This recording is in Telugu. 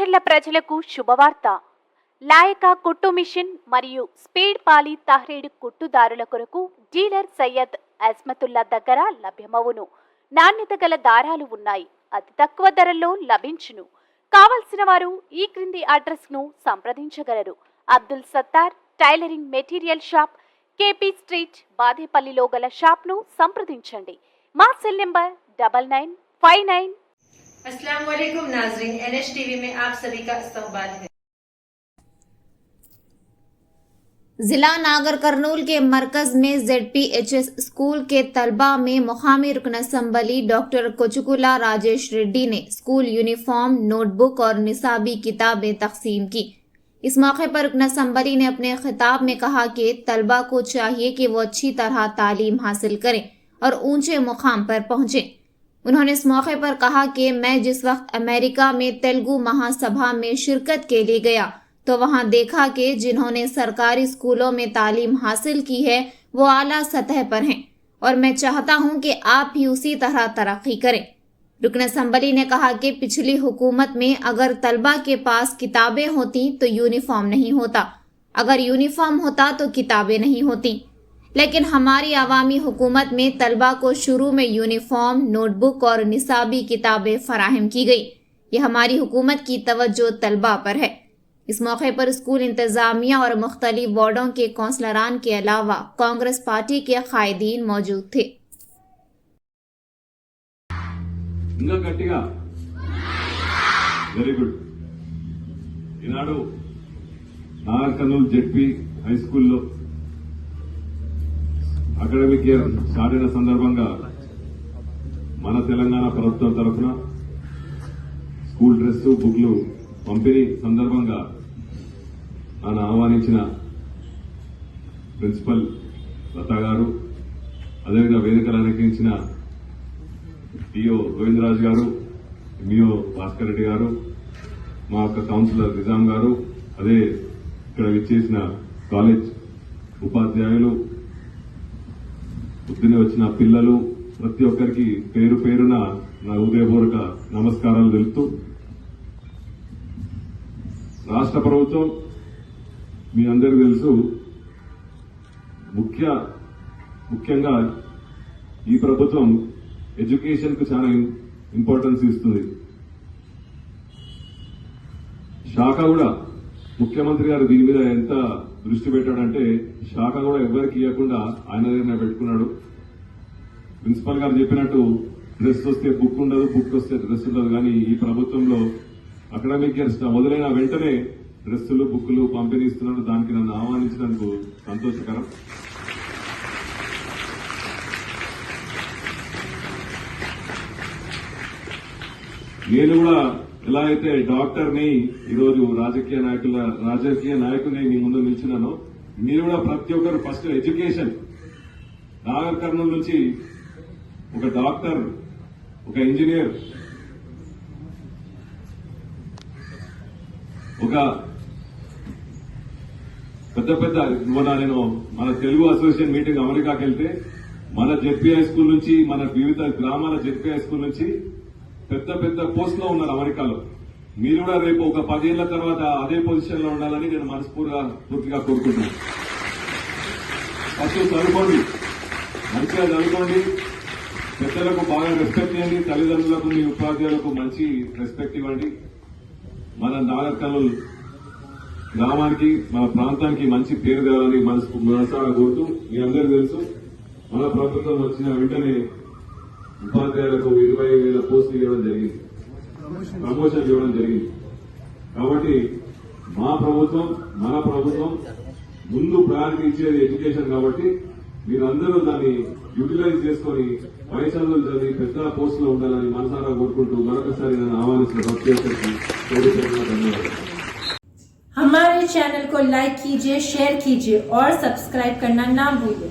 మాచర్ల ప్రజలకు శుభవార్త. లాయక కుట్టు మిషన్ మరియు స్పీడ్ పాలి తహ్రీడ్ కుట్టుదారుల కొరకు డీలర్ సయ్యద్ అజ్మతుల్లా దగ్గర లభ్యమవును. నాణ్యత గల దారాలు ఉన్నాయి. అతి తక్కువ ధరల్లో లభించును. కావలసిన వారు ఈ క్రింది అడ్రస్ ను సంప్రదించగలరు. Abdul Sattar tailoring material shop, KP street, బాదేపల్లిలో గల షాప్ ను సంప్రదించండి. మా సెల్ నంబర్ 9959। अस्सलाम वालेकुम नाज़रीन, NH टीवी में आप सभी का इस्तकबाल है। जिला नागर कर्नूल के मरकज में ZPHS स्कूल के तलबा में मुकामी रुकन असम्बली डॉक्टर कोचुकुला राजेश रेड्डी ने स्कूल यूनिफॉर्म, नोटबुक और निसाबी किताबें तकसीम की। इस मौके पर रुकन असम्बली ने अपने खिताब में कहा कि तलबा को चाहिए कि वो अच्छी तरह तालीम हासिल करें और ऊंचे मुकाम पर पहुंचे। उन्होंने इस मौके पर कहा कि मैं जिस वक्त अमेरिका में तेलुगु महासभा में शिरकत के लिए गया तो वहां देखा कि जिन्होंने सरकारी स्कूलों में तालीम हासिल की है वो आला सतह पर हैं और मैं चाहता हूं कि आप भी उसी तरह तरक्की करें। रुकन असम्बली ने कहा कि पिछली हुकूमत में अगर तलबा के पास किताबें होती तो यूनिफॉर्म नहीं होता, अगर यूनिफॉर्म होता तो किताबें नहीं होती, लेकिन हमारी आवामी हुकूमत में तलबा को शुरू में यूनिफॉर्म, नोटबुक और निसाबी किताबें फराहम की गई। ये हमारी हुकूमत की तवज्जो तलबा पर है। इस मौके पर स्कूल इंतजामिया और मुख्तलिफ वार्डों के कौंसलरान के अलावा कांग्रेस पार्टी के कायदीन मौजूद थे। Very good. ఈనాడు నాగర్ కర్నూల్ జెడ్పీ హై స్కూల్లో అకాడమిక్ ఇయర్ స్టార్ట్ అయిన సందర్భంగా మన తెలంగాణ ప్రభుత్వం తరఫున స్కూల్ డ్రెస్, బుక్లు పంపిణీ సందర్భంగా నన్ను ఆహ్వానించిన ప్రిన్సిపల్ లతా గారు, అదేవిధంగా వేదికలు అలంకరించిన టీఓ గోవిందరాజు గారు, ఎంఈఓ భాస్కర్ రెడ్డి గారు, మా యొక్క కౌన్సిలర్ నిజాం గారు, అదే ఇక్కడ విచ్చేసిన కాలేజ్ ఉపాధ్యాయులు, పొద్దునే వచ్చిన పిల్లలు, ప్రతి ఒక్కరికి పేరు పేరున నా హృదయపూర్వక నమస్కారాలు తెలుపుతూ, రాష్ట్ర ప్రభుత్వం మీ అందరికీ తెలుసు, ముఖ్యంగా ఈ ప్రభుత్వం ఎడ్యుకేషన్ కు చాలా ఇంపార్టెన్స్ ఇస్తుంది. శాఖ కూడా ముఖ్యమంత్రి గారు దీని మీద ఎంత దృష్టి పెట్టాడంటే శాఖ కూడా ఎవరికి ఇవ్వకుండా ఆయన దగ్గర పెట్టుకున్నాడు. ప్రిన్సిపల్ గారు చెప్పినట్టు డ్రెస్ వస్తే బుక్ ఉండదు, బుక్ వస్తే డ్రెస్ ఉండదు. కానీ ఈ ప్రభుత్వంలో అకాడమిక్ ఇయర్ మొదలైన వెంటనే డ్రెస్సులు, బుక్లు పంపిణీ ఇస్తున్నాడు. దానికి నన్ను ఆహ్వానించినందుకు సంతోషకరం. నేను కూడా ఎలా అయితే డాక్టర్ని ఈరోజు రాజకీయ నాయకుని మీ ముందు నిలిచినానో, మీరు కూడా ప్రతి ఒక్కరు ఫస్ట్ ఎడ్యుకేషన్, నాగర్ కర్నూలు నుంచి ఒక డాక్టర్, ఒక ఇంజనీర్, ఒక పెద్ద నేను మన తెలుగు అసోసియేషన్ మీటింగ్ అమెరికాకి వెళ్తే మన జెడ్పీఐ స్కూల్ నుంచి, మన వివిధ గ్రామాల జెడ్పీఐ స్కూల్ నుంచి పెద్ద పోస్ట్ లో ఉన్నారు అమెరికాలో. మీరు కూడా రేపు ఒక 10 ఏళ్ల తర్వాత అదే పొజిషన్ లో ఉండాలని నేను మనస్ఫూర్తిగా కోరుకుంటున్నాను. ఫస్ట్ చదువుకోండి, మంచిగా చదువుకోండి, పెద్దలకు బాగా రెస్పెక్ట్ ఇవ్వండి, తల్లిదండ్రులకు, మీ ఉపాధ్యాయులకు మంచి రెస్పెక్ట్ ఇవ్వండి. మన నాగర్ కర్నూల్ గ్రామానికి, మన ప్రాంతానికి మంచి పేరు తేవాలని మనసారా కోరుతూ, మీ అందరికీ తెలుసు మన ప్రభుత్వం వచ్చిన వెంటనే ఉపాధ్యాయులకు 20,000 పోస్టులు ఇవ్వడం జరిగింది, ప్రమోషన్ ఇవ్వడం జరిగింది. కాబట్టి మన ప్రభుత్వం ముందు ప్రయారిటీ ఇచ్చేది ఎడ్యుకేషన్. కాబట్టి మీరందరూ దాన్ని యూటిలైజ్ చేసుకుని పై చదువులు చదివి పెద్ద పోస్టులో ఉండాలని మనసారా కోరుకుంటూ మరొకసారి నన్ను ఆహ్వానిస్తున్న ప్రత్యేక ధన్యవాదాలు. हमारे चैनल को लाइक कीजिए, शेयर कीजिए और सब्सक्राइब करना ना भूलिए।